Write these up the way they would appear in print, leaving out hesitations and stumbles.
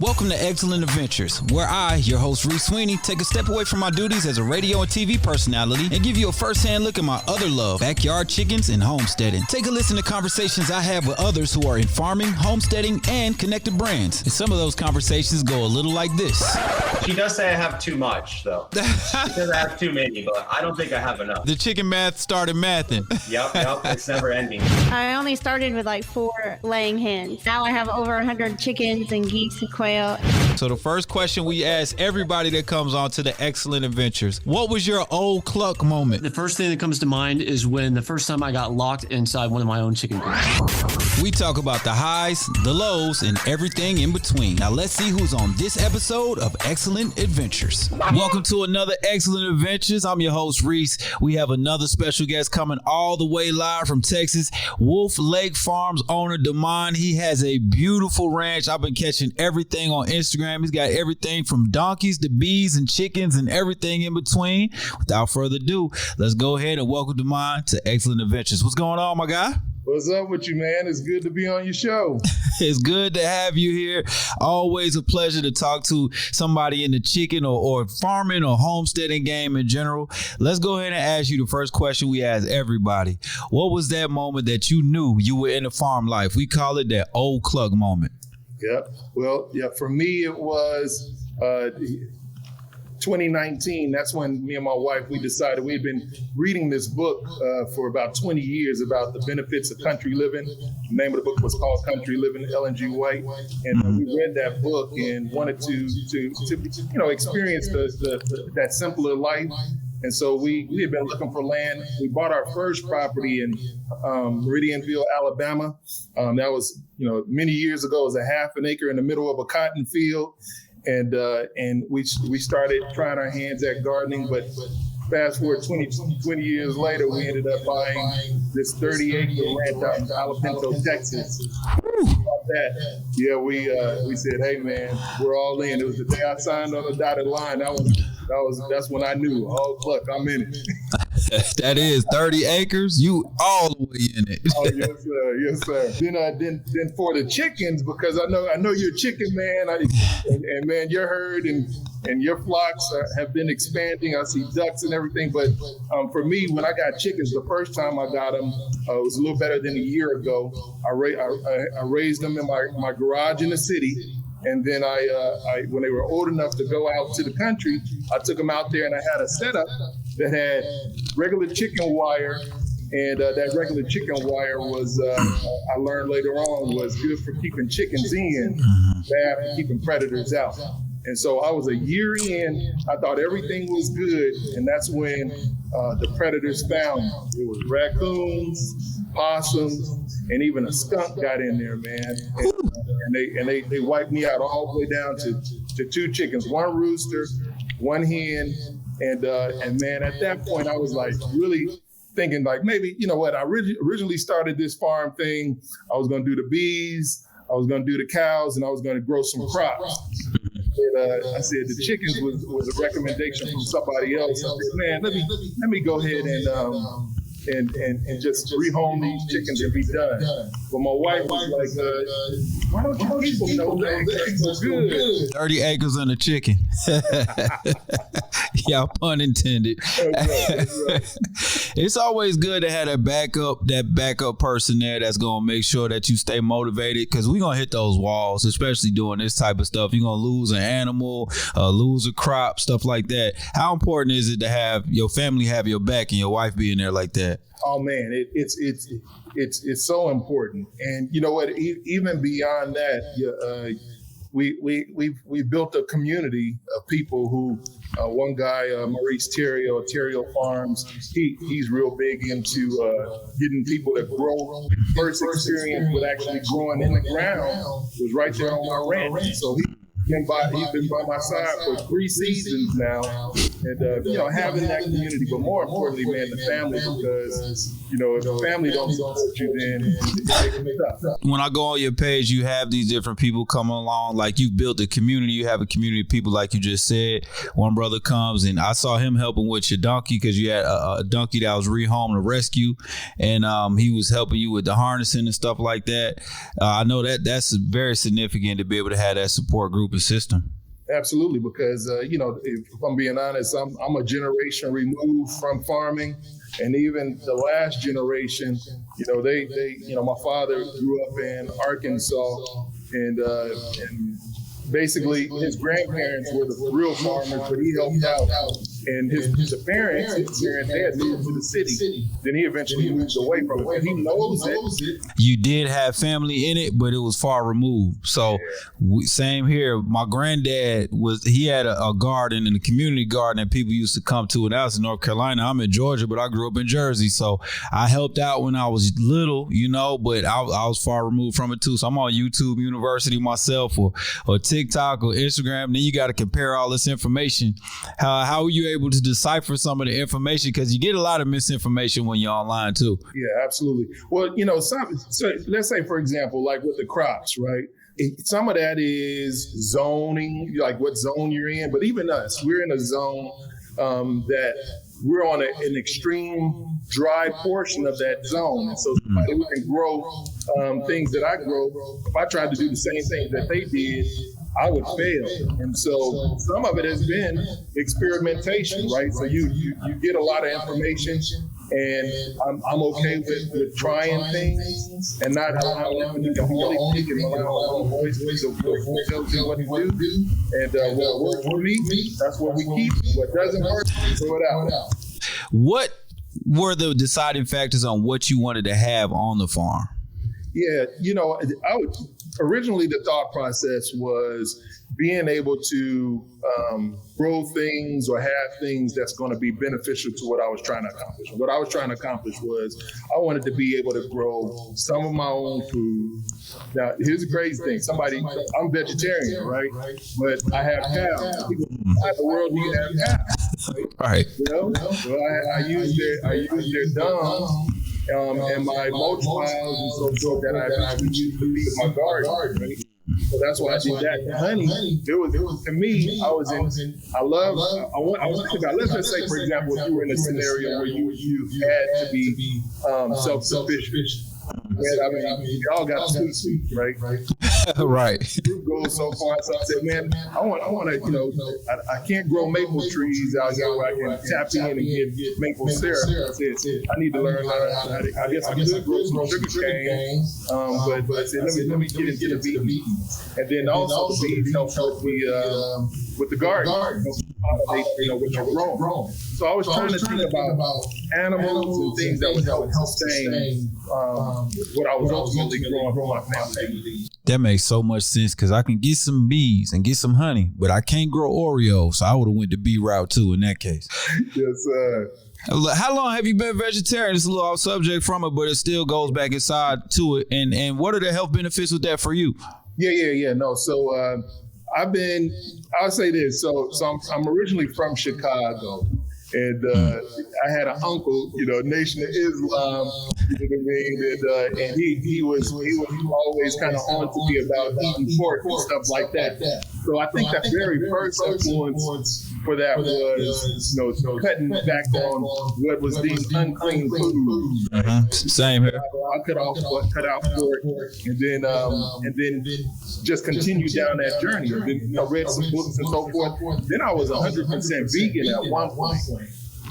Welcome to Eggcellent Adventures, where I, your host Reec Swiney, take a step away from my duties as a radio and TV personality and give you a first-hand look at my other love, BlackYard Chickenz and homesteading. Take a listen to conversations I have with others who are in farming, homesteading, and connected brands. And some of those conversations go a little like this. She does say I have too much, though. She says I have too many, but I don't think I have enough. The chicken math started mathing. Yep, it's never ending. I only started with like 4 laying hens. Now I have over 100 chickens and geese and quail. So the first question we ask everybody that comes on to the Eggcellent Adventures, what was your old cluck moment? The first thing that comes to mind is when the first time I got locked inside one of my own chicken coops. We talk about the highs, the lows, and everything in between. Now let's see who's on this episode of Eggcellent Adventures. Welcome to another Eggcellent Adventures. I'm your host, Reec. We have another special guest coming all the way live from Texas. Wolf Lake Farms owner, Damon. He has a beautiful ranch. I've been catching everything on Instagram. He's got everything from donkeys to bees and chickens and everything in between. Without further ado, let's go ahead and welcome Damon to Eggcellent Adventures. What's going on, my guy? What's up with you, man? It's good to be on your show. It's good to have you here. Always a pleasure to talk to somebody in the chicken or farming or homesteading game in general. Let's go ahead and ask you the first question we ask everybody. What was that moment that you knew you were in the farm life? We call it that old cluck moment. Yep. Well, yeah, for me, it was 2019. That's when me and my wife, we decided we'd been reading this book for about 20 years about the benefits of country living. The name of the book was called Country Living, Ellen G. White. And we read that book and wanted to experience that simpler life. And so we had been looking for land. We bought our first property in Meridianville, Alabama. That was, many years ago. It was a half an acre in the middle of a cotton field. And we started trying our hands at gardening, but fast forward 20 years later, we ended up buying this 30-acre ranch out in Palo Pinto, Texas. That, yeah, we said, hey man, we're all in. It was the day I signed on the dotted line. That's when I knew, oh look, I'm in it. That is 30 acres. You all the way in it. Oh yes sir. Then for the chickens, because I know you're a chicken man, and man, your herd and your flocks have been expanding. I see ducks and everything, but for me, when I got chickens, the first time I got them, it was a little better than a year ago. I raised them in my garage in the city. And then I when they were old enough to go out to the country, I took them out there and I had a setup that had regular chicken wire. And that regular chicken wire was, I learned later on, was good for keeping chickens in, bad for keeping predators out. And so I was a year in, I thought everything was good. And that's when the predators found me. It was raccoons, possums, and even a skunk got in there, man. And they wiped me out all the way down to 2 chickens, 1 rooster, 1 hen. And man, at that point, I was like really thinking like, maybe, you know what, I originally started this farm thing. I was going to do the bees, I was going to do the cows, and I was going to grow some crops. And I said the chickens was a recommendation from somebody else. I said, man, let me go ahead and just rehome these chickens and be done. But my wife was like, why don't you people know that it's good? 30 acres on a chicken. Yeah, pun intended. That's right. It's always good to have that backup person there that's going to make sure that you stay motivated, because we're going to hit those walls, especially doing this type of stuff. You're going to lose an animal, lose a crop, stuff like that. How important is it to have your family have your back and your wife being there like that? Oh man, it's so important. And you know what? Even beyond that, we built a community of people who. One guy, Maurice Terrio Farms, he's real big into getting people to grow. First experience with actually growing in the ground was right there on my ranch. So he's been by my side for 3 seasons now. having that community, but more importantly, man, the family, because if the family don't support you, then it's tough. When I go on your page, you have these different people coming along. Like, you've built a community. You have a community of people, like you just said. One brother comes, and I saw him helping with your donkey, because you had a donkey that was rehomed to rescue, and he was helping you with the harnessing and stuff like that. I know that's very significant to be able to have that support group and system. Absolutely, because if I'm being honest, I'm a generation removed from farming, and even the last generation, my father grew up in Arkansas, and basically his grandparents were the real farmers, but he helped out. And his parents, they had moved to the city. Then he eventually moved away from it. And he knows it. You did have family in it, but it was far removed. So same here. My granddad he had a garden, and a community garden that people used to come to. And I was in North Carolina. I'm in Georgia, but I grew up in Jersey. So I helped out when I was little, but I was far removed from it too. So I'm on YouTube University myself, or TikTok or Instagram. And then you got to compare all this information. How are you able to decipher some of the information, because you get a lot of misinformation when you're online too? Yeah, absolutely. Well, so let's say, for example, like with the crops, right? Some of that is zoning, like what zone you're in. But even us, we're in a zone that we're on an extreme dry portion of that zone. And so we can grow things that I grow. If I tried to do the same thing that they did, I would fail. And so some of it has been experimentation, right? So you get a lot of information, and I'm okay with trying things and not allowing everything to only pick and allow my own voice to tell you what to do. And what works for me, that's what we keep. What doesn't work, we throw it out. What were the deciding factors on what you wanted to have on the farm? Yeah, originally the thought process was being able to grow things or have things that's going to be beneficial to what I was trying to accomplish. What I was trying to accomplish was I wanted to be able to grow some of my own food. Now, here's the crazy thing. I'm vegetarian, right? But I have cows. People, how in the world do you have cows? Right. Well, I use their dung and my mulch piles and so forth that I use to feed my garden, right? So that's why I did that. The honey, it was to me, let's just say, for example, if you were in a scenario where you had to be self-sufficient. Man, we all got sweet, right? Right. Fruit goes so far. So I said, man, I want to, I can't grow maple trees out here where I can tap in and get maple syrup. I said, I need to learn how to, I guess I could grow some sugar cane. But I said, let me get into the bees. And then also the bees help with the garden. With your growing. So I was trying to think about animals and things that would help sustain what I was ultimately growing for my family. That makes so much sense, because I can get some bees and get some honey, but I can't grow Oreos. So I would have went the bee route too in that case. Yes, sir. How long have you been vegetarian? It's a little off subject from it, but it still goes back inside to it. And what are the health benefits with that for you? Yeah. No, so I'll say this. So I'm originally from Chicago. And I had an uncle, Nation of Islam, and he was always kind of on to me about eating pork and stuff like that. So I think that very first influence for that was, cutting back on what was deemed unclean food. Mm-hmm. Same here. I cut out pork, and then just continued down that journey. Then read some books and so forth. Then I was 100% vegan at one point.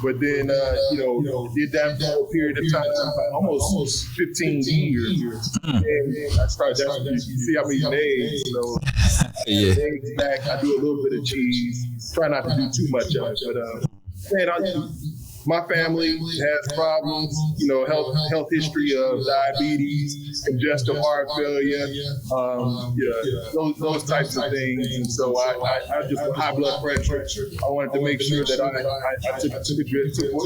But then, did that for a period of time, almost 15 years. And I started, you see how many eggs, yeah. Eggs back, I do a little bit of cheese, try not to do too much of it. But, man, my family has problems, health history of diabetes, congestive heart failure, those types of things. And so I just, with high blood pressure, I wanted to make sure that I took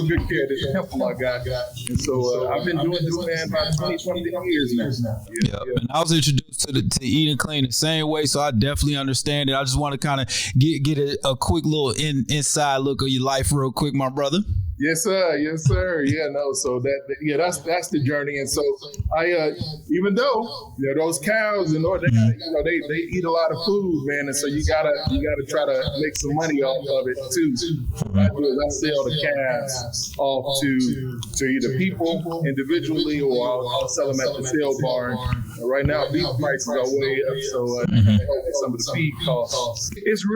good care of this temple I got. And so I've been doing this, man, about 20 years now. Yeah. And I was introduced to eating clean the same way, so I definitely understand it. I just want to kind of get a quick little inside look of your life real quick, my brother. Yes, sir. Yeah, no. So that's the journey. And so I, even though those cows, they eat a lot of food, man. And so you gotta try to make some money off of it too. What I do is I sell the calves off to either people individually, or I'll sell them at the sale barn. Right now, beef prices are way up, so some of the feed costs. It's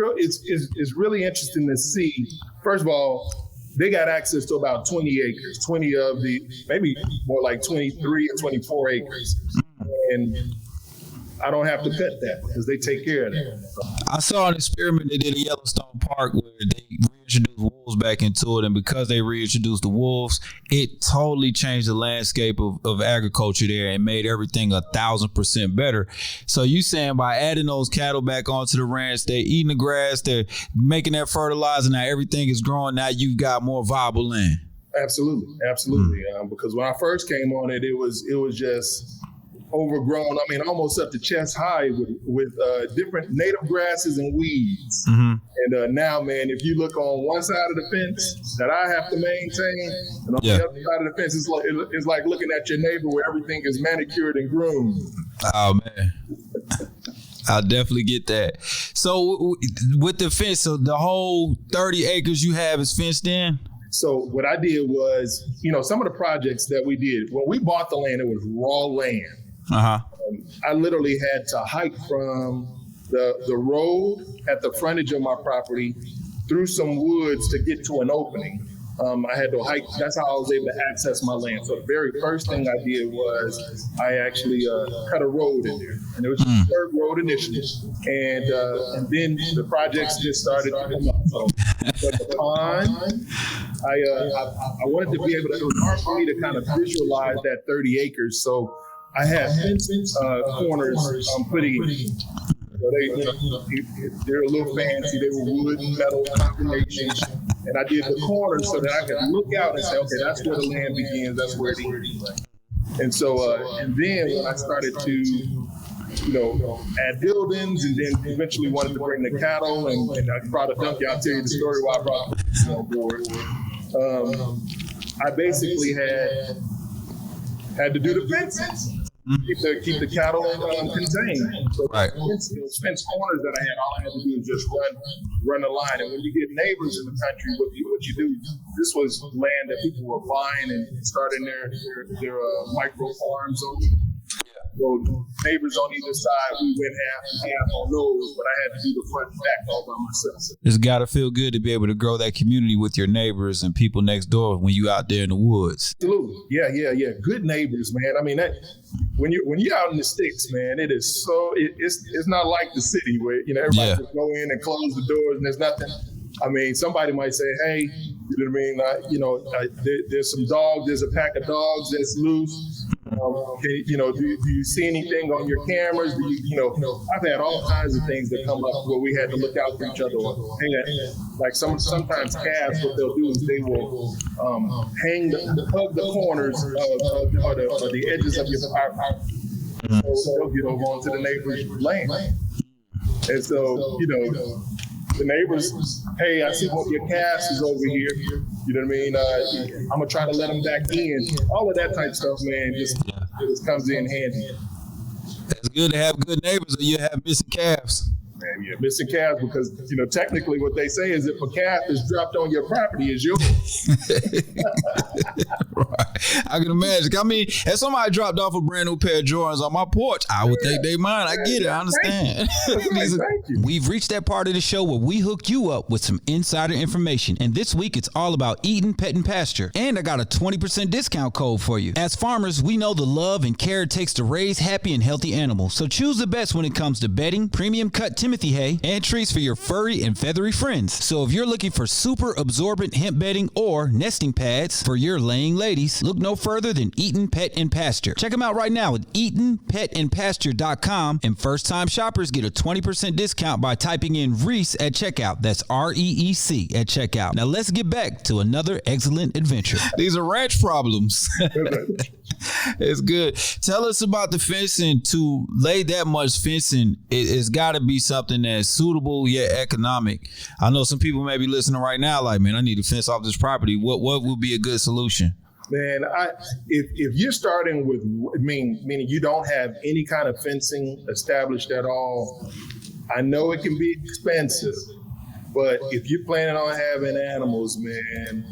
really interesting to see. First of all, they got access to about 20 acres, 20 of the, maybe more like 23 or 24 acres. And I don't have to cut that because they take care of that. I saw an experiment they did at Yellowstone Park where they reintroduced wolves back into it, and because they reintroduced the wolves, it totally changed the landscape of agriculture there and made everything 1,000% better. So you saying by adding those cattle back onto the ranch, they're eating the grass, they're making that fertilizer, now everything is growing, now you've got more viable land. Absolutely. Because when I first came on it, it was just overgrown. I mean, almost up to chest high with different native grasses and weeds. And now, man, if you look on one side of the fence that I have to maintain, and on the other side of the fence, it's like looking at your neighbor where everything is manicured and groomed. Oh, man. I'll definitely get that. So with the fence, so the whole 30 acres you have is fenced in? So what I did was, some of the projects that we did, when we bought the land, it was raw land. I literally had to hike from the road at the frontage of my property through some woods to get to an opening. I had to hike. That's how I was able to access my land. So the very first thing I did was I actually cut a road in there, and it was the third road initiative. And then the projects just started to come up. So the pond, I wanted to be able to. It was hard for me to kind of visualize that 30 acres. So I had fence corners put in. So they're a little fancy. They were wood and metal combinations. And I did the corners so that I could look out and say, okay, that's where the land begins. That's where it ends. And so, and then when I started to, add buildings, and then eventually wanted to bring the cattle, and I brought a donkey. I'll tell you the story why I brought the on board. I basically had to do the fences. Keep the cattle contained. So those fence corners that I had, all I had to do was just run a line. And when you get neighbors in the country, what you do, this was land that people were buying and starting their micro farms on. So neighbors on either side, we went half and half on those, but I had to do the front and back all by myself. It's got to feel good to be able to grow that community with your neighbors and people next door when you out there in the woods. Absolutely. Yeah. Good neighbors, man. I mean, that when you're out in the sticks, man, it is so, it's not like the city where, everybody just go in and close the doors and there's nothing. I mean, somebody might say, hey, you know what I mean? There's some dogs, there's a pack of dogs that's loose. Do you see anything on your cameras? I've had all kinds of things that come up where we had to look out for each other. Like sometimes calves, what they'll do is they will hug the corners or the edges of your property. So they'll get over onto the neighbor's land. And so, the neighbors, hey, I see one of your calves is over here. You know what I mean? I'm gonna try to let them back in. All of that type of stuff, man, just comes in handy. It's good to have good neighbors, or you have missing calves. Man, yeah, missing calves because technically what they say is if a calf is dropped on your property, it's yours. Right. I can imagine. I mean, if somebody dropped off a brand new pair of Jordans on my porch, I would think they mine. I get it. I understand. We've reached that part of the show where we hook you up with some insider information. And this week, it's all about eating, pet, and pasture. And I got a 20% discount code for you. As farmers, we know the love and care it takes to raise happy and healthy animals. So choose the best when it comes to bedding, premium cut Timothy hay, and treats for your furry and feathery friends. So if you're looking for super absorbent hemp bedding or nesting pads for your laying ladies, look no further than Eaton Pet and Pasture. Check them out right now at EatonPetAndPasture.com, and first-time shoppers get a 20% discount by typing in Reec at checkout. That's REEC at checkout. Now let's get back to another excellent adventure. These are ranch problems. It's good. Tell us about the fencing. To lay that much fencing, it's got to be something that's suitable yet economic. I know some people may be listening right now like, man, I need to fence off this property. What would be a good solution? Man, if you're starting with, meaning you don't have any kind of fencing established at all, I know it can be expensive, but if you're planning on having animals, man,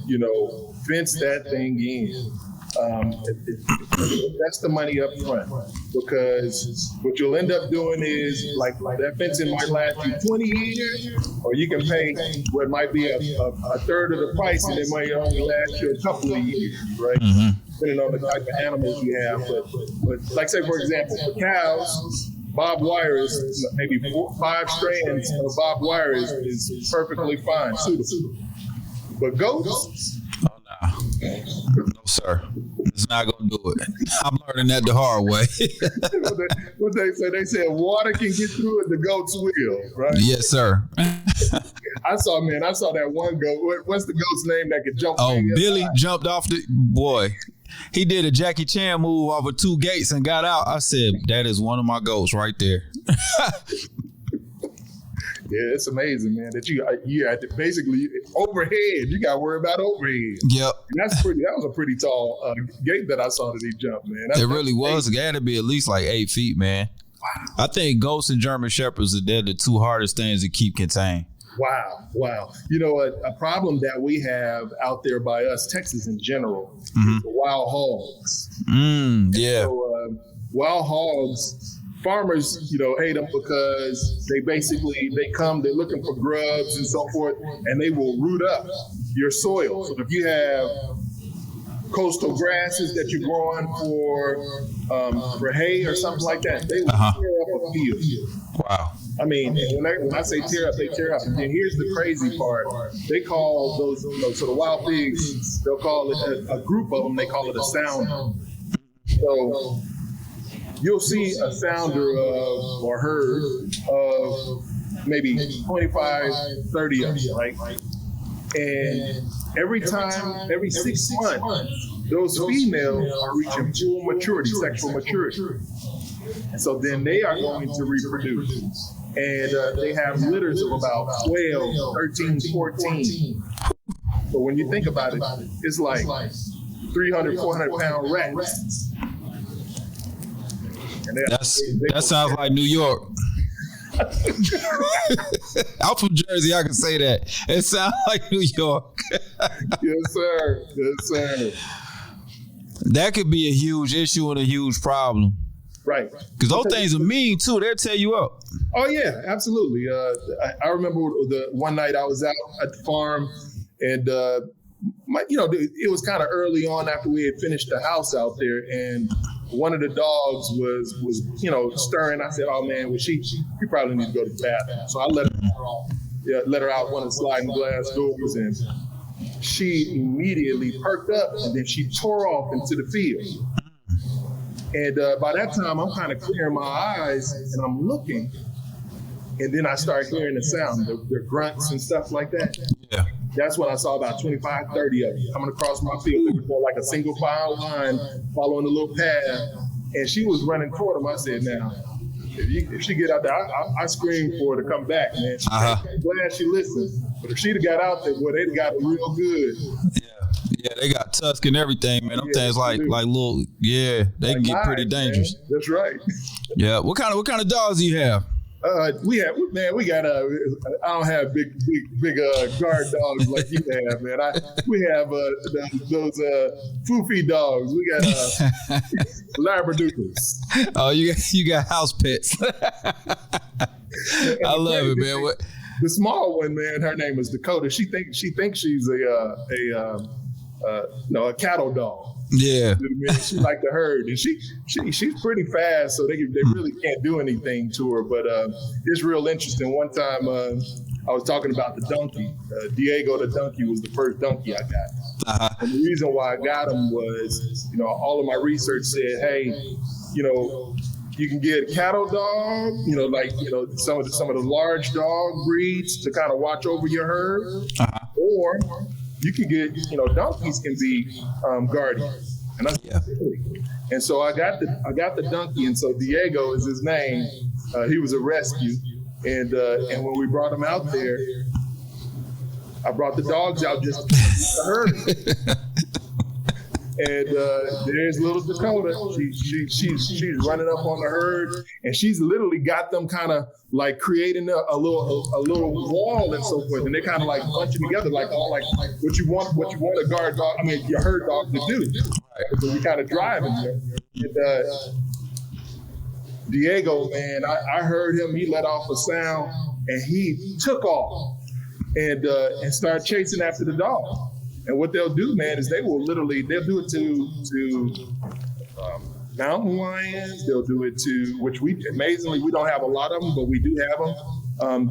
fence that thing in. That's the money up front, because what you'll end up doing is like that fencing might last you 20 years, or you can pay what might be a third of the price, and it might only last you a couple of years, right? Depending on the type of animals you have. But like say, for example, for cows, barbed wire is maybe 5 strands of barbed wire is perfectly fine, suitable. But goats, no, sir. It's not gonna do it. I'm learning that the hard way. what they say? They said water can get through it, the goats will, right? Yes, sir. I saw that one goat. What's the goat's name that could jump? Oh, Billy jumped off the boy. He did a Jackie Chan move off of 2 gates and got out. I said, that is one of my goats right there. Yeah, it's amazing, man, that you had to basically overhead. You got to worry about overhead. Yep. And that was a pretty tall gate that I saw that he jumped, man. It really was. It had to be at least like 8 feet, man. Wow. I think goats and German shepherds they're the 2 hardest things to keep contained. Wow. A problem that we have out there by us, Texas in general, is the wild hogs. Yeah. So, wild hogs, farmers, hate them because they come, they're looking for grubs and so forth, and they will root up your soil. So if you have coastal grasses that you're growing for hay or something like that, they will tear up a field. Wow. I mean, when I say tear up, they tear up. And then here's the crazy part. They call those, so the wild pigs, they'll call it a group of them, they call it a sounder. So you'll see a sounder or herd of maybe 25, 30 of them, right? And every 6 months, those females are reaching full maturity, sexual maturity. And so then they are going to reproduce. And they have litters of about 12, 13, 14. But when you think about it, it's like 300, 400 pound rats. That sounds like New York. I'm from Jersey. I can say that. It sounds like New York. Yes, sir. That could be a huge issue and a huge problem. Right. Because those things are mean, too. They'll tear you up. Oh, yeah, absolutely. I remember the one night I was out at the farm, and it was kind of early on after we had finished the house out there, and one of the dogs was stirring. I said, "Oh man, well she probably needs to go to the bathroom." So I let her out one of the sliding glass doors, and she immediately perked up, and then she tore off into the field. And by that time, I'm kind of clearing my eyes, and I'm looking, and then I start hearing the sound, the grunts and stuff like that. Yeah. That's when I saw about 25, 30 of them coming across my field. They were like a single file line, following the little path. And she was running toward them. I said, now, if she get out there, I screamed for her to come back, man. I'm glad she listened. But if she'd have got out there, boy, they'd got real good. Yeah, they got tusk and everything, man. Them things like little, they can get pretty dangerous. Man. That's right. Yeah. What kind of dogs do you have? We got I don't have big guard dogs like you have, man. We have those foofy dogs. We got Labradoodles. Oh, you got house pets. I love it, man. What? The small one, man, her name is Dakota. She thinks she's a cattle dog. Yeah. She like to herd, and she's pretty fast, so they really can't do anything to her. But it's real interesting. One time I was talking about the donkey. Diego the donkey was the first donkey I got. Uh-huh. And the reason why I got him was, all of my research said, hey, you can get a cattle dog, some of the large dog breeds to kind of watch over your herd, or you can get, donkeys can be guardians, and and so I got the donkey, and so Diego is his name. He was a rescue, and when we brought him out there, I brought the dogs out just to herd. And there's little Dakota. She's running up on the herd, and she's literally got them kind of like creating a little wall and so forth, and they kind of like bunching together, like what you want a guard dog. Your herd dog to do. So we kind of drive him there. And, Diego, man, I heard him. He let off a sound, and he took off and started chasing after the dog. And what they'll do, man, is they'll do it to mountain lions. They'll do it to, which amazingly, we don't have a lot of them, but we do have them.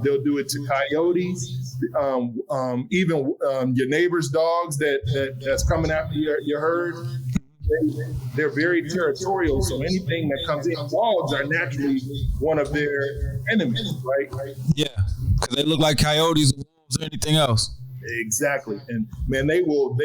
They'll do it to coyotes, even your neighbor's dogs that's coming after your herd. They're very territorial, so anything that comes in, dogs are naturally one of their enemies, right? Yeah, because they look like coyotes or wolves or anything else. Exactly. And man, they will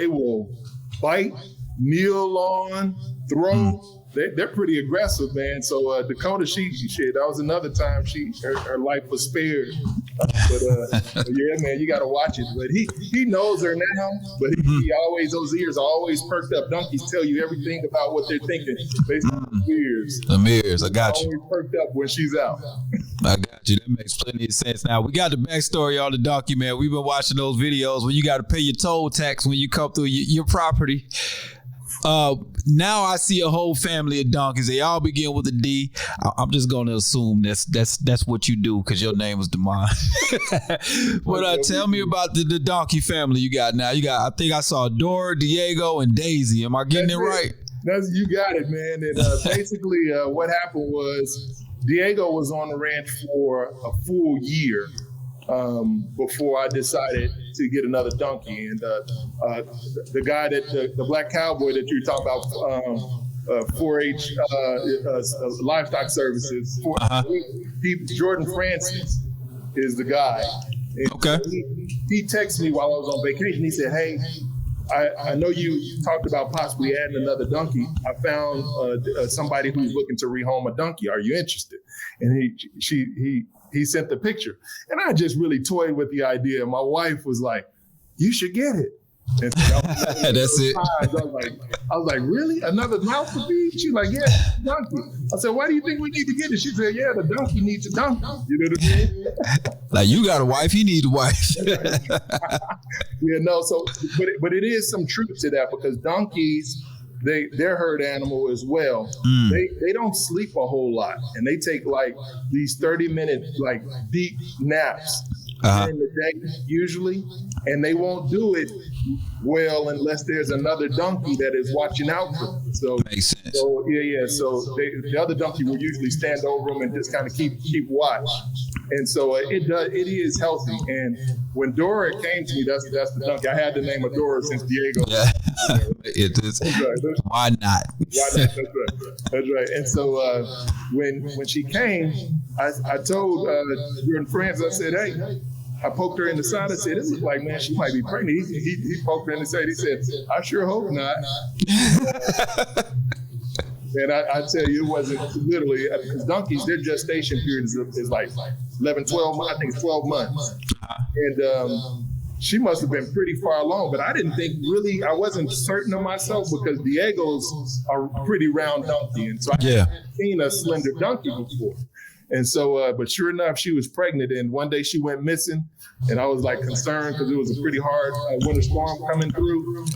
bite, kneel on, throw. They're pretty aggressive, man. So Dakota, that was another time her life was spared. But yeah, man, you got to watch it. But he knows her now, but he always, those ears are always perked up. Donkeys tell you everything about what they're thinking based on the ears. The ears, I got you. Always perked up when she's out. I got you. That makes plenty of sense. Now, we got the backstory on the donkey, man. We've been watching those videos where you got to pay your toll tax when you come through your property. Now I see a whole family of donkeys. They all begin with a D. I'm just going to assume that's what you do because your name was Demond. But tell me about the donkey family you got now. I think I saw Dora, Diego, and Daisy. Am I getting it right? You got it, man. And basically what happened was Diego was on the ranch for a full year before I decided to get another donkey. And the guy the black cowboy that you talk about, 4-H livestock services, Jordan Francis is the guy. And okay. He texted me while I was on vacation. He said, hey, I know you talked about possibly adding another donkey. I found somebody who's looking to rehome a donkey. Are you interested? And he sent the picture. And I just really toyed with the idea. My wife was like, you should get it. And so that's it. I was like, really? Another mouth to feed? She's like, yeah, donkey. I said, why do you think we need to get it? She said, yeah, the donkey needs a donkey. You know what I mean? Like, you got a wife, he needs a wife. Yeah, no, so, but it is some truth to that because donkeys, they're herd animal as well. They don't sleep a whole lot, and they take like these 30-minute like deep naps during the day usually, and they won't do it well unless there's another donkey that is watching out for them. So makes sense. So yeah. So the other donkey will usually stand over them and just kind of keep watch. And so it is healthy. And when Dora came to me, that's the donkey. I had the name of Dora since Diego. Yeah. It is. Why not? Why not? That's right. And so when she came, I told Jordan Francis, I said, hey, I poked her in the side. I said, it looks like, man, she might be pregnant. He poked her in the side. He said, I sure hope not. And I tell you, it wasn't literally, because donkeys, their gestation period is like 11, 12 months. I think it's 12 months. And she must have been pretty far along, but I didn't think really, I wasn't certain of myself because Diego's a pretty round donkey. And so I hadn't seen a slender donkey before. And so, but sure enough, she was pregnant. And one day she went missing. And I was like concerned because it was a pretty hard winter storm coming through.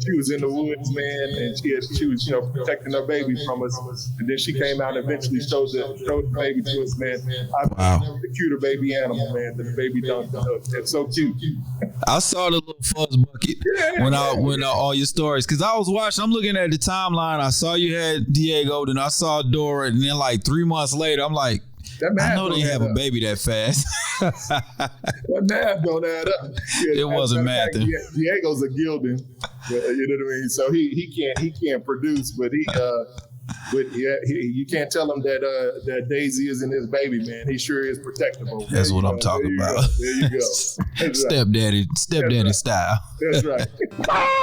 She was in the woods, man, and she was, protecting her baby from us. And then she came out and eventually showed the baby to us, man. I've never the cuter baby animal, man, than the baby donkey. It's so cute. I saw the little fuzz bucket when all your stories, because I was watching. I'm looking at the timeline. I saw you had Diego, then I saw Dora, and then like 3 months later, I'm like, I know they have a baby that fast. That math don't add up. It wasn't math. Diego's a Gildan, you know what I mean. So he can't produce, but you can't tell him that Daisy isn't his baby, man. He sure is protectable. That's what I'm talking about. There you go. Stepdaddy style. That's right.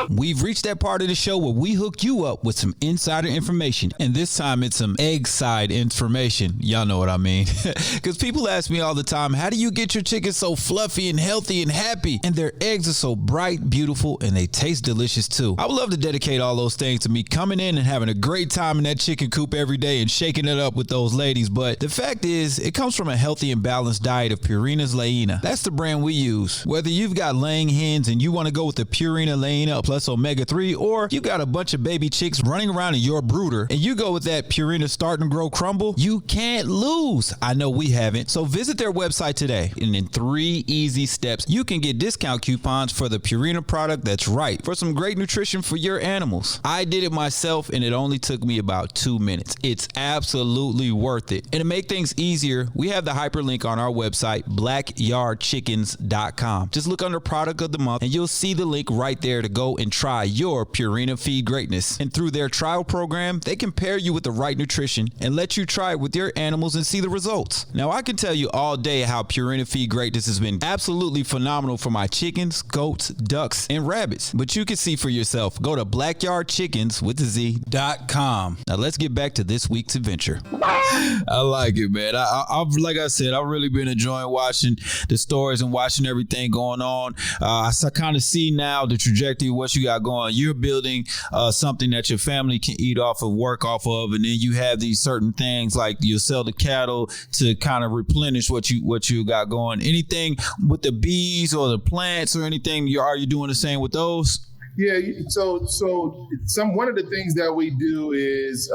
We've reached that part of the show where we hook you up with some insider information, and this time it's some egg side information. Y'all know what I mean. Because people ask me all the time, how do you get your chickens so fluffy and healthy and happy? And their eggs are so bright, beautiful, and they taste delicious too. I would love to dedicate all those things to me coming in and having a great time in that chicken coop every day and shaking it up with those ladies. But the fact is, it comes from a healthy and balanced diet of Purina's Layina. That's the brand we use. Whether you've got laying hens and you want to go with the Purina Layina plus omega-3, or you got a bunch of baby chicks running around in your brooder and you go with that Purina Start and Grow Crumble, you can't lose. I know we haven't. So visit their website today, and in 3 easy steps, you can get discount coupons for the Purina product that's right for some great nutrition for your animals. I did it myself, and it only took me about 2 minutes. It's absolutely worth it. And to make things easier, we have the hyperlink on our website, BlackYardChickens.com. Just look under product of the month and you'll see the link right there to go and try your Purina Feed Greatness. And through their trial program, they can pair you with the right nutrition and let you try it with your animals and see the results. Now, I can tell you all day how Purina Feed Greatness has been absolutely phenomenal for my chickens, goats, ducks, and rabbits. But you can see for yourself. Go to BlackYardChickens.com. Now let's get back to this week's adventure. I like it, man. I've like I said, I've really been enjoying watching the stories and watching everything going on. I kind of see now the trajectory of what you got going. You're building something that your family can eat off of, work off of, and then you have these certain things like you sell the cattle to kind of replenish what you got going. Anything with the bees or the plants or anything, are you doing the same with those? Yeah, so one of the things that we do is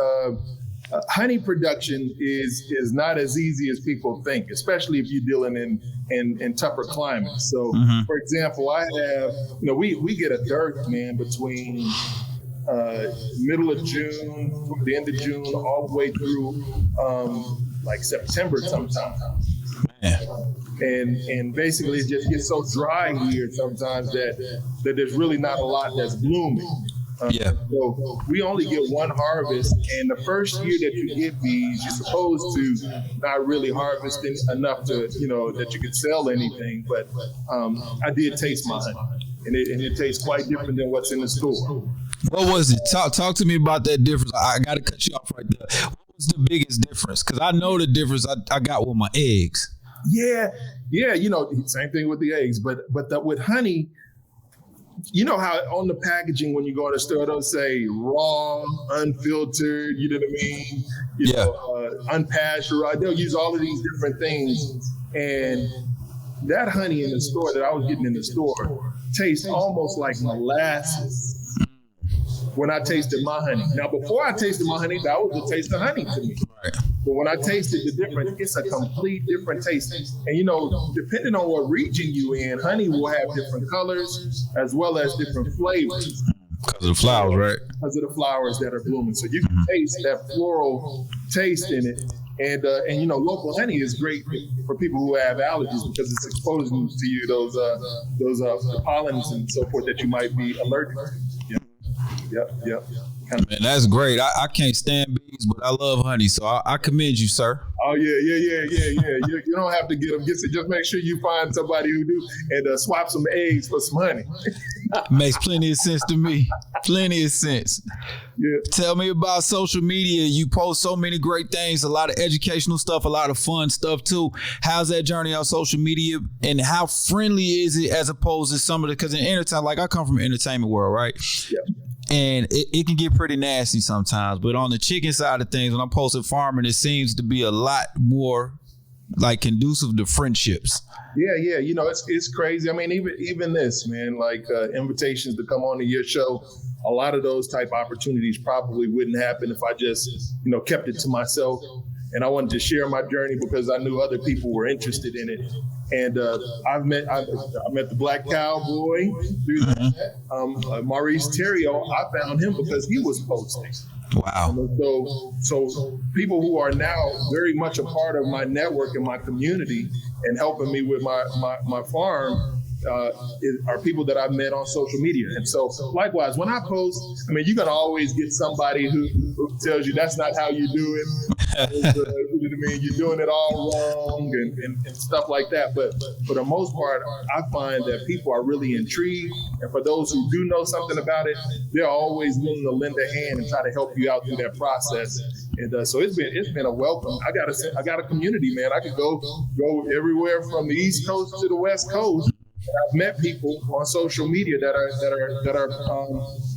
honey production is not as easy as people think, especially if you're dealing in tougher climates. So, for example, I have, we get a dearth, man, between middle of June, the end of June, all the way through like September sometimes. And basically it just gets so dry here sometimes that there's really not a lot that's blooming. So we only get one harvest, and the first year that you get bees, you're supposed to not really harvest enough to, that you could sell anything. But I did taste my honey, and it tastes quite different than what's in the store. What was it? Talk to me about that difference. I got to cut you off right there. What was the biggest difference? Because I know the difference I got with my eggs. Yeah, same thing with the eggs, but with honey, you know how on the packaging when you go to the store, they'll say raw, unfiltered, you know what I mean? Unpasteurized. They'll use all of these different things. And that honey in the store that I was getting in the store tastes almost like molasses when I tasted my honey. Now, before I tasted my honey, that was the taste of honey to me. Right. But when I tasted the difference, it's a complete different taste. And, depending on what region you in, honey will have different colors as well as different flavors. Because of the flowers, right? Because of the flowers that are blooming. So you can taste that floral taste in it. And local honey is great for people who have allergies because it's exposing to you those pollens and so forth that you might be allergic to. Yep. Man, that's great. I can't stand bees, but I love honey, so I commend you, sir. Oh yeah. You don't have to get them. Just make sure you find somebody who do and swap some eggs for some honey. Makes plenty of sense to me. Plenty of sense. Yeah. Tell me about social media. You post so many great things, a lot of educational stuff, a lot of fun stuff too. How's that journey on social media, and how friendly is it as opposed to some of the? Because in entertainment, like I come from the entertainment world, right? Yeah. And it can get pretty nasty sometimes. But on the chicken side of things, when I'm posting farming, it seems to be a lot more like conducive to friendships. Yeah. You know, it's crazy. I mean, even this, man, like invitations to come on to your show, a lot of those type opportunities probably wouldn't happen if I just, you know, kept it to myself. And I wanted to share my journey because I knew other people were interested in it. And I met the Black Cowboy through that. Maurice Theriault, I found him because he was posting. Wow. So people who are now very much a part of my network and my community and helping me with my farm are people that I've met on social media. And so likewise, when I post, I mean, you're going to always get somebody who tells you that's not how you do it. You know what I mean? You're doing it all wrong and stuff like that. But for the most part, I find that people are really intrigued. And for those who do know something about it, they're always willing to lend a hand and try to help you out through that process. And so it's been a welcome. I got a community, man. I could go everywhere from the East Coast to the West Coast. I've met people on social media that are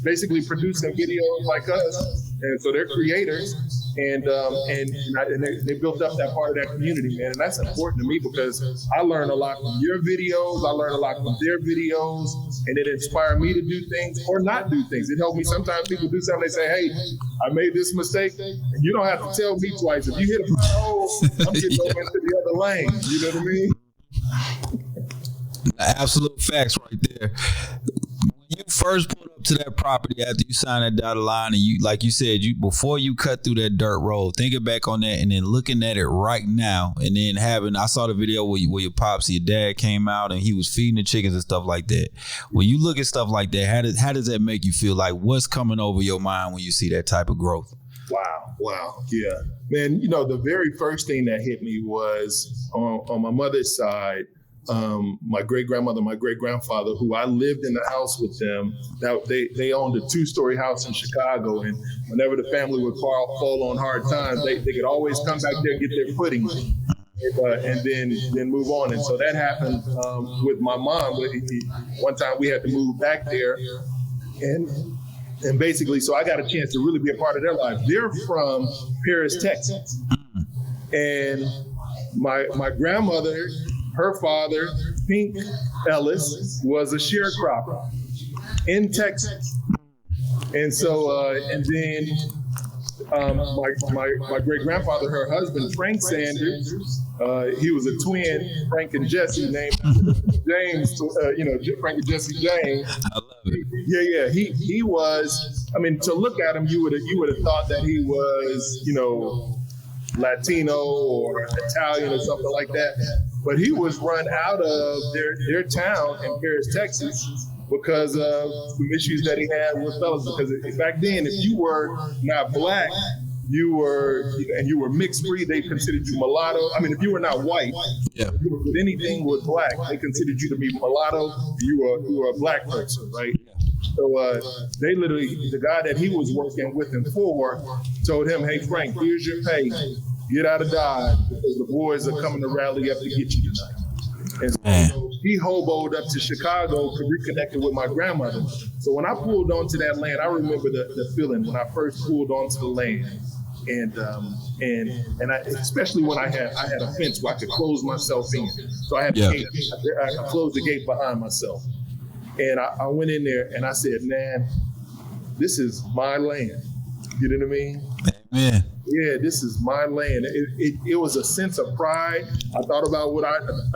basically producing videos like us, and so they're creators, and they built up that part of that community, man, and that's important to me because I learn a lot from your videos, I learn a lot from their videos, and it inspired me to do things or not do things. It helped me. Sometimes people do something, they say, "Hey, I made this mistake," and you don't have to tell me twice. If you hit a pothole, I'm getting over into the other lane. You know what I mean? Absolute facts right there. When you first pulled up to that property after you signed that dotted line, and you, like you said, before you cut through that dirt road, thinking back on that and then looking at it right now, and then I saw the video where your pops, your dad came out and he was feeding the chickens and stuff like that. When you look at stuff like that, how does that make you feel? Like, what's coming over your mind when you see that type of growth? Wow. Yeah, man. You know, the very first thing that hit me was on my mother's side. My great-grandmother, my great-grandfather, who I lived in the house with them, they owned a 2-story house in Chicago, and whenever the family would fall on hard times, they could always come back there, get their footing, and then move on. And so that happened with my mom. One time we had to move back there, and basically, so I got a chance to really be a part of their life. They're from Paris, Texas, and my grandmother, her father, Pink Ellis, was a sharecropper in Texas. And so, and then my great-grandfather, her husband, Frank Sanders, he was a twin, Frank and Jesse, named James, Frank and Jesse James. I love it. Yeah. He was, I mean, to look at him, you would have thought that he was, Latino or Italian or something like that. But he was run out of their town in Paris, Texas, because of some issues that he had with fellas. Because back then, if you were not black, you were mixed breed, they considered you mulatto. I mean, if you were not white, if you were anything with black, they considered you to be mulatto. You were a black person, right? So they literally, the guy that he was working with him for, told him, "Hey, Frank, here's your pay. Get out of Dodge because the boys are coming to rally up to get you tonight." And so he hoboed up to Chicago to reconnect with my grandmother. So when I pulled onto that land, I remember the feeling when I first pulled onto the land. And I, especially when I had a fence where I could close myself in. So I had the gate. I closed the gate behind myself. And I went in there and I said, "Man, this is my land." You know what I mean? Amen. Yeah, this is my land. It was a sense of pride. I thought about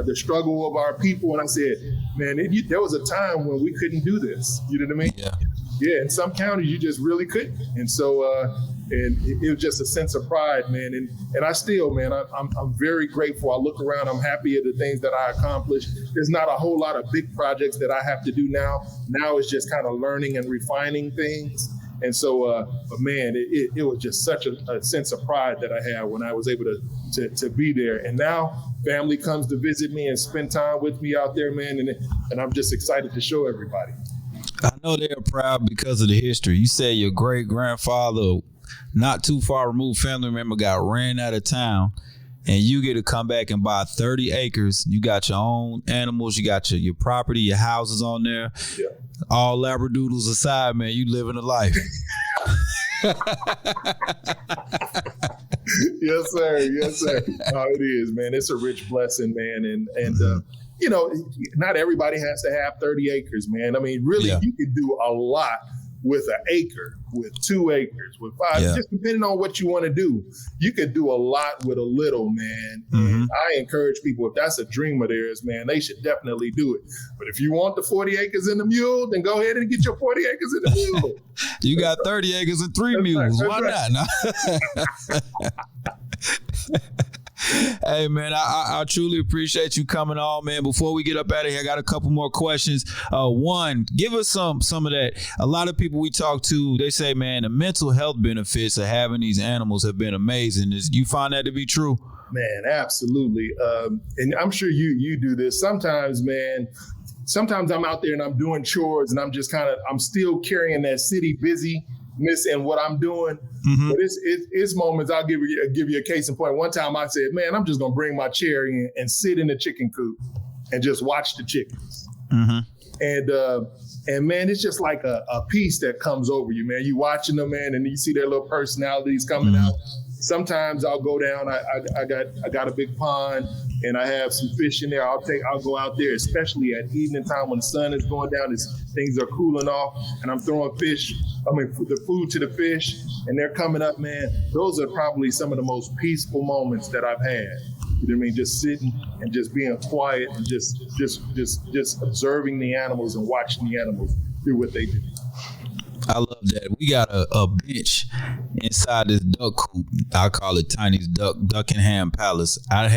the struggle of our people, and I said, "Man, there was a time when we couldn't do this." You know what I mean? Yeah. In some counties, you just really couldn't. And so, and it was just a sense of pride, man. And I still, man, I'm very grateful. I look around, I'm happy at the things that I accomplished. There's not a whole lot of big projects that I have to do now. Now it's just kind of learning and refining things. And so, but man, it was just such a sense of pride that I had when I was able to be there. And now family comes to visit me and spend time with me out there, man. And I'm just excited to show everybody. I know they're proud because of the history. You said your great grandfather, not too far removed family member, got ran out of town. and you get to come back and buy 30 acres. You got your own animals, you got your property, your houses on there. Yeah. All labradoodles aside, man, you living a life. Yes, sir. Yes, sir. Oh, it is, man. It's a rich blessing, man. And you know, not everybody has to have 30 acres, man. I mean, really, you could do a lot with an acre, with 2 acres, with 5, just depending on what you want to do. You could do a lot with a little, man. And I encourage people, if that's a dream of theirs, man, they should definitely do it. But if you want the 40 acres in the mule, then go ahead and get your 40 acres in the mule. You got 30 acres and 3 mules. Why not? Hey, man, I truly appreciate you coming on, man. Before we get up out of here, I got a couple more questions. One, give us some of that. A lot of people we talk to, they say, man, the mental health benefits of having these animals have been amazing. You find that to be true? Man, absolutely. And I'm sure you do this. Sometimes, man, I'm out there and I'm doing chores and I'm still carrying that city busyness in what I'm doing. But it's moments. I'll give you a case in point. One time I said, man, I'm just gonna bring my chair in and sit in the chicken coop and just watch the chickens. And man, it's just like a peace that comes over you, man. You watching them, man, and you see their little personalities coming out. Sometimes I'll go down. I got a big pond and I have some fish in there. I'll go out there, especially at evening time when the sun is going down, as things are cooling off, and I'm throwing the food to the fish, and they're coming up, man. Those are probably some of the most peaceful moments that I've had. You know what I mean? Just sitting and just being quiet and just observing the animals and watching the animals do what they do. I love that. We got a bench inside this duck coop. I call it Tiny's Duck and Ham Palace. I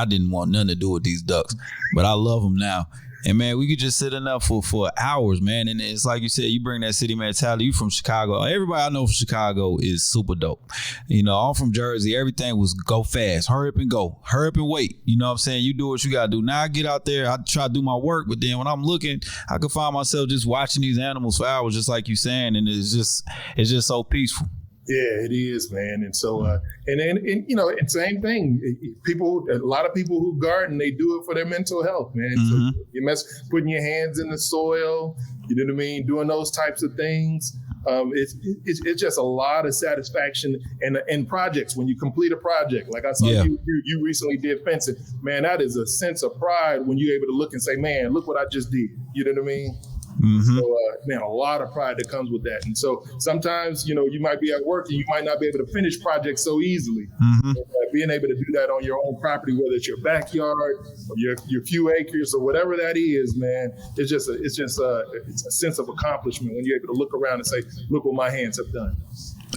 didn't want nothing to do with these ducks, but I love them now. And man, we could just sit in there for hours, man. And it's like you said, you bring that city mentality. You from Chicago. Everybody I know from Chicago is super dope. You know, I'm from Jersey. Everything was go fast. Hurry up and go. Hurry up and wait. You know what I'm saying? You do what you got to do. Now I get out there. I try to do my work. But then when I'm looking, I can find myself just watching these animals for hours, just like you saying. And it's just so peaceful. Yeah, it is, man. And so, and you know, it's the same thing. A lot of people who garden, they do it for their mental health, man. So you putting your hands in the soil, you know what I mean? Doing those types of things. It's just a lot of satisfaction and projects. When you complete a project, like I saw you recently did fencing, man, that is a sense of pride when you're able to look and say, man, look what I just did. You know what I mean? So, man, a lot of pride that comes with that. And so sometimes, you know, you might be at work and you might not be able to finish projects so easily. Being able to do that on your own property, whether it's your backyard or your few acres or whatever that is, man, it's a sense of accomplishment when you're able to look around and say, look what my hands have done.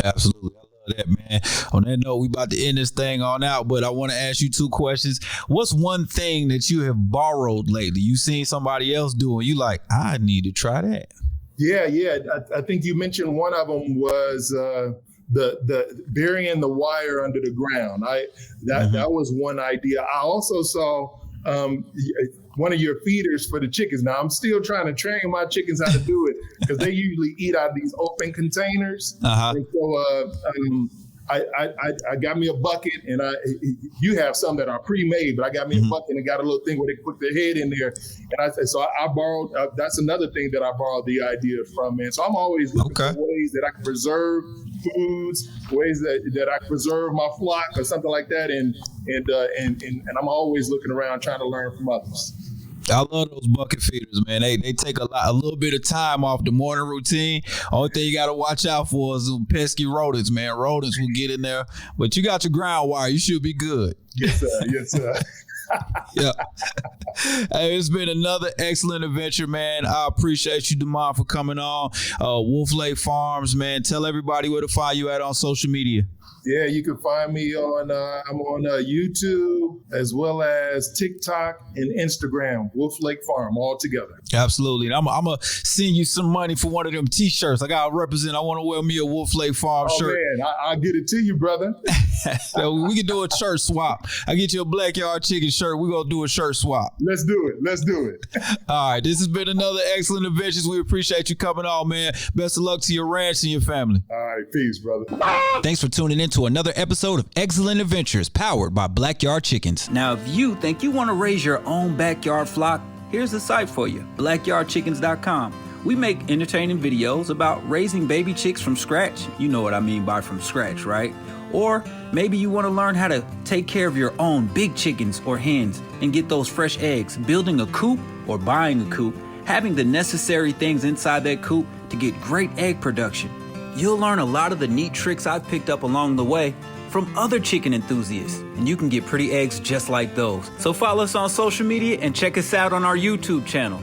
Absolutely. That, man. On that note, we about to end this thing on out, but I want to ask you 2 questions. What's one thing that you have borrowed lately? You seen somebody else doing, you like, I need to try that. Yeah. I think you mentioned one of them was the burying the wire under the ground. That was one idea. I also saw one of your feeders for the chickens. Now I'm still trying to train my chickens how to do it because they usually eat out of these open containers. And so I got me a bucket, and you have some that are pre-made, but I got me a bucket and got a little thing where they put their head in there. And I borrowed. That's another thing that I borrowed the idea from, man. So I'm always looking for ways that I can preserve foods, ways that I can preserve my flock or something like that, and I'm always looking around trying to learn from others. I love those bucket feeders, man. They take a little bit of time off the morning routine. Only thing you got to watch out for is some pesky rodents, man. Rodents will get in there, but you got your ground wire. You should be good. Yes, sir. Yes, sir. Yeah. Hey, it's been another excellent adventure, man. I appreciate you, Demond, for coming on. Wolf Lake Farms, man. Tell everybody where to find you at on social media. Yeah, you can find me on I'm on YouTube as well as TikTok and Instagram, Wolf Lake Farm, all together. Absolutely. I'm going to send you some money for one of them T-shirts. I got to represent. I want to wear me a Wolf Lake Farm shirt. Oh, man, I'll get it to you, brother. So we can do a shirt swap. I get you a BlackYard Chicken shirt. We're going to do a shirt swap. Let's do it. All right. This has been another Excellent Adventures. We appreciate you coming on, man. Best of luck to your ranch and your family. All right. Peace, brother. Thanks for tuning in to another episode of Excellent Adventures, powered by BlackYard Chickenz. Now, if you think you want to raise your own backyard flock, here's the site for you, BlackYardChickens.com. We make entertaining videos about raising baby chicks from scratch. You know what I mean by from scratch, right? Or maybe you want to learn how to take care of your own big chickens or hens and get those fresh eggs, building a coop or buying a coop, having the necessary things inside that coop to get great egg production. You'll learn a lot of the neat tricks I've picked up along the way from other chicken enthusiasts, and you can get pretty eggs just like those. So follow us on social media and check us out on our YouTube channel.